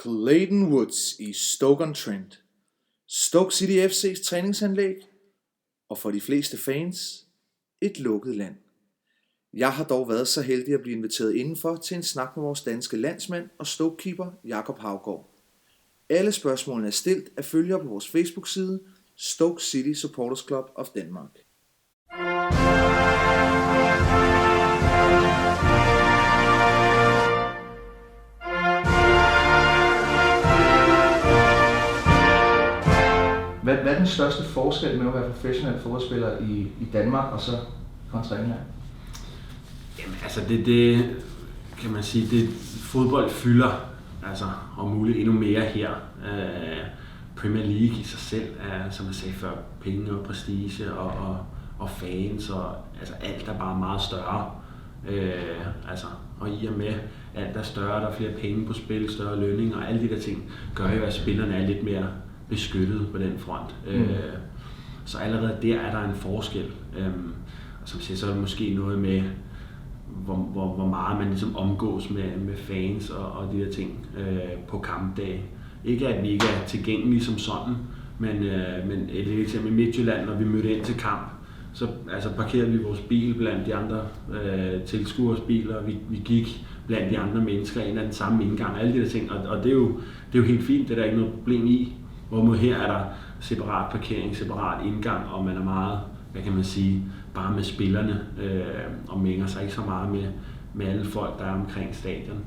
Clayton Woods i Stoke-on-Trent. Stoke City FC's træningsanlæg, og for de fleste fans, et lukket land. Jeg har dog været så heldig at blive inviteret indenfor til en snak med vores danske landsmand og Stoke-keeper Jakob Haugaard. Alle spørgsmålene er stillet af følgere på vores Facebook-side, Stoke City Supporters Club of Denmark. Hvad er den største forskel med at være professionel fodboldspiller i Danmark og så kontra England? Jamen altså det kan man sige, det fodbold fylder altså om muligt endnu mere her. Premier League i sig selv er, som jeg sagde før, penge og prestige og fans og altså alt er bare meget større. Og i og med alt er større, der er flere penge på spil, større lønning og alle de der ting, gør jo, at spillerne er lidt mere beskyttet på den front. Så allerede der er der en forskel. Og som siger, så er det måske noget med, hvor meget man ligesom omgås med fans og de der ting på kampdag. Ikke at vi ikke er tilgængelige som sådan, men et eksempel i Midtjylland, når vi mødte ind til kamp, så altså parkerede vi vores bil blandt de andre tilskuers biler, og vi gik blandt de andre mennesker ind ad den samme indgang, alle de der ting, og det er jo helt fint, det er der ikke noget problem i. Hvorimod her er der separat parkering, separat indgang, og man er meget, hvad kan man sige, bare med spillerne, og mænger sig ikke så meget med alle folk, der er omkring stadion.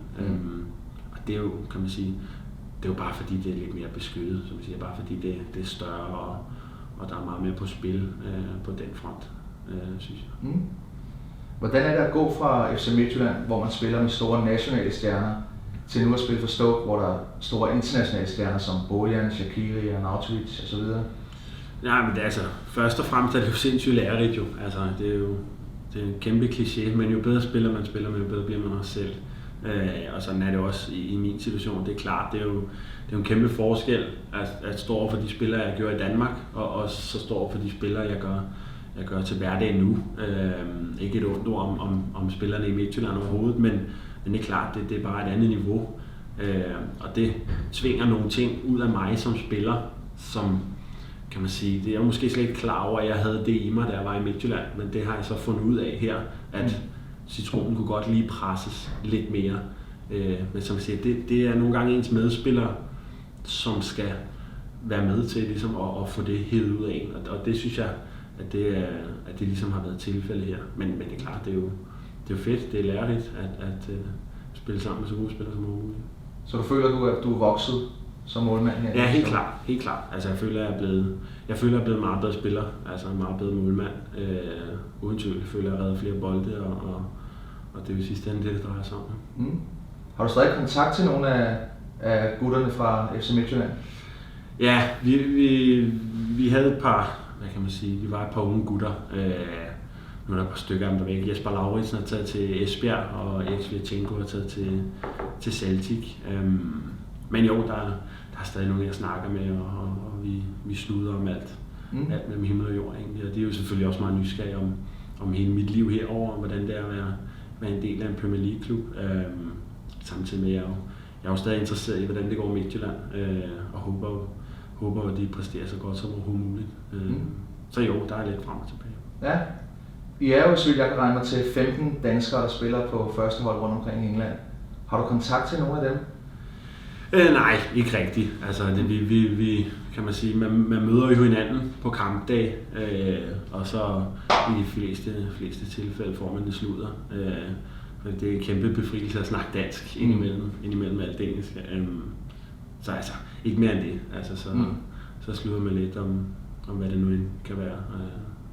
Og det er jo, kan man sige, det er jo bare fordi, det er lidt mere beskyttet, som man siger, bare fordi det er større, og der er meget mere på spil på den front, synes jeg. Hvordan er det at gå fra FC Midtjylland, hvor man spiller med store nationale stjerner, til nu at spille for Stoke, hvor der er store internationale stjerner som Bojan, Shaqiri, Arnautovic osv.? Nej, men det er altså, først og fremmest er det jo sindssygt lærerigt jo. Altså, det er en kæmpe kliché, men jo bedre spiller man, jo bedre bliver man også selv. Og sådan er det også i min situation. Det er klart, det er jo en kæmpe forskel at stå over for de spillere, jeg gør i Danmark, og så stå over for de spillere, jeg gør til hverdag nu. Ikke et ondt ord om spillerne i Midtjylland overhovedet, men det er klart, det er bare et andet niveau. Og det tvinger nogle ting ud af mig som spiller, som kan man sige, det er jeg måske slet ikke klar over, at jeg havde det i mig, da jeg var i Midtjylland, men det har jeg så fundet ud af her, at citronen kunne godt lige presses lidt mere. Men som jeg siger, det er nogle gange ens medspillere, som skal være med til ligesom at få det hævet ud af en, og det synes jeg, at det ligesom har været tilfældet her. Men det er klart, det er jo fedt, det er lærerigt at spille sammen med så gode spillere som muligt. Så du føler, at du er vokset som målmand her? Ja, helt klart. Altså jeg føler, jeg er blevet meget bedre spiller, altså en meget bedre målmand. Uden tvivl, jeg føler, jeg har reddet flere bolde, og det er jo sidste ende det drejer sig om. Har du stadig kontakt til nogle af gutterne fra FC Midtjylland? Ja, vi havde et par, hvad kan man sige, vi var et par unge gutter. Nu er der et par stykker af dem, der væk. Jesper Lauritsen er taget til Esbjerg, og Erik Svirchenko er taget til Celtic. Men jo, der er stadig nogen, jeg snakker med, og vi sluder om alt mellem himmel og jord egentlig. Og det er jo selvfølgelig også meget nysgerrig om hele mit liv herover, og hvordan det er at være en del af en Premier League-klub. Samtidig med, jeg er jo stadig interesseret i, hvordan det går i Midtjylland, og håber, at de præsterer så godt som overhovedet muligt. Så jo, der er lidt frem og tilbage. Ja. I er jo, så jeg kan regne mig til 15 danskere, der spiller på første hold rundt omkring i England. Har du kontakt til nogle af dem? Nej, ikke rigtigt. Altså, vi kan man sige, man møder jo hinanden på kampdag, og så i de fleste tilfælde får man det sludder. Det er en kæmpe befrielse at snakke dansk indimellem alt det engelske. Så altså, ikke mere end det. Altså, så slutter man lidt om hvad det nu kan være.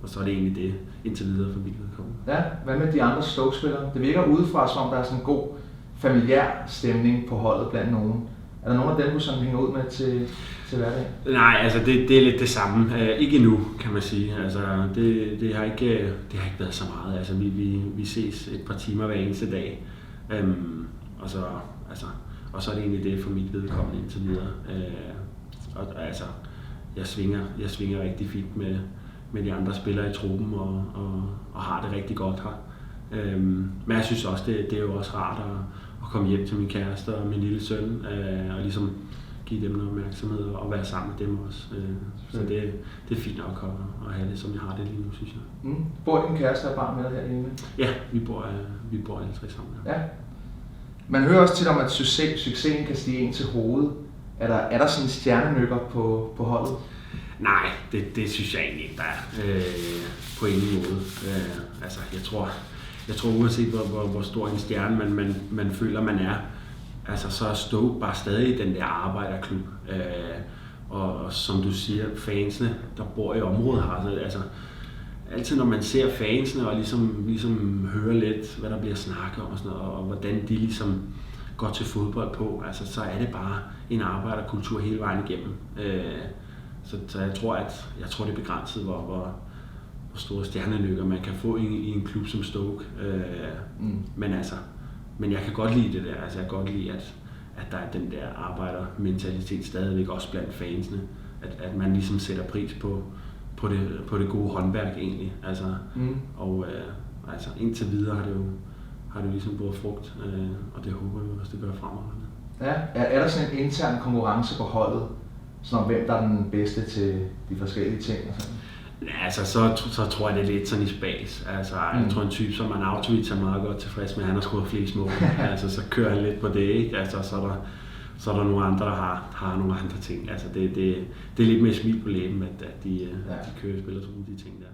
Og så er det egentlig det indtil videre for mit vedkommende. Ja, hvad med de andre Stoke-spillere? Det virker udefra, som om der er sådan en god familiær stemning på holdet blandt nogen. Er der nogen af dem, du sådan hænger ud med til hverdag? Nej, altså det er lidt det samme. Ikke endnu, kan man sige. Altså, det har ikke været så meget. Altså, vi ses et par timer hver eneste dag. Og så er det egentlig det for mit vedkommende indtil videre. Altså, jeg svinger rigtig fint med de andre spillere i truppen og har det rigtig godt her. Men jeg synes også, det er jo også rart at komme hjem til min kæreste og min lille søn, og ligesom give dem noget opmærksomhed og være sammen med dem også. Så det er fint nok at have det, som jeg har det lige nu, synes jeg. Bor din kæreste og barn med dig herhjemme? Ja, vi bor alle tre sammen. Ja. Man hører også tit om, at succesen kan stige ind til hovedet. Er der sådan en stjernenykker på holdet? Nej, det synes jeg egentlig ikke, der er på ingen måde. Altså, jeg tror uanset hvor stor en stjerne man føler, man er, altså, så er Stoke bare stadig den der arbejderklub. Og som du siger, fansene, der bor i området har, altså, altid når man ser fansene og ligesom hører lidt, hvad der bliver snakket om og sådan noget, og hvordan de ligesom går til fodbold på, altså, så er det bare en arbejderkultur hele vejen igennem. Så jeg tror, det er begrænset, hvor store stjernenykker man kan få i en klub som Stoke. Men jeg kan godt lide det der. Altså, jeg kan godt lide, at der er den der arbejdermentalitet stadigvæk også blandt fansene. At man ligesom sætter pris på det gode håndværk egentlig. Altså, og indtil videre har det ligesom båret frugt, og det håber jeg også, det gør fremover. Ja, er der sådan en intern konkurrence på holdet? Sådan om hvem der er den bedste til de forskellige ting og sådan? Ja, altså så tror jeg, det er lidt sådan i spas. Altså, jeg tror en type som Arnautovic er meget godt tilfreds med, at han har scoret flest mål. Altså, så kører han lidt på det, ikke? Altså, så er der nogle andre, der har nogle andre ting. Altså, det er lidt mere smil på læben, at de kører spiller sådan de ting der.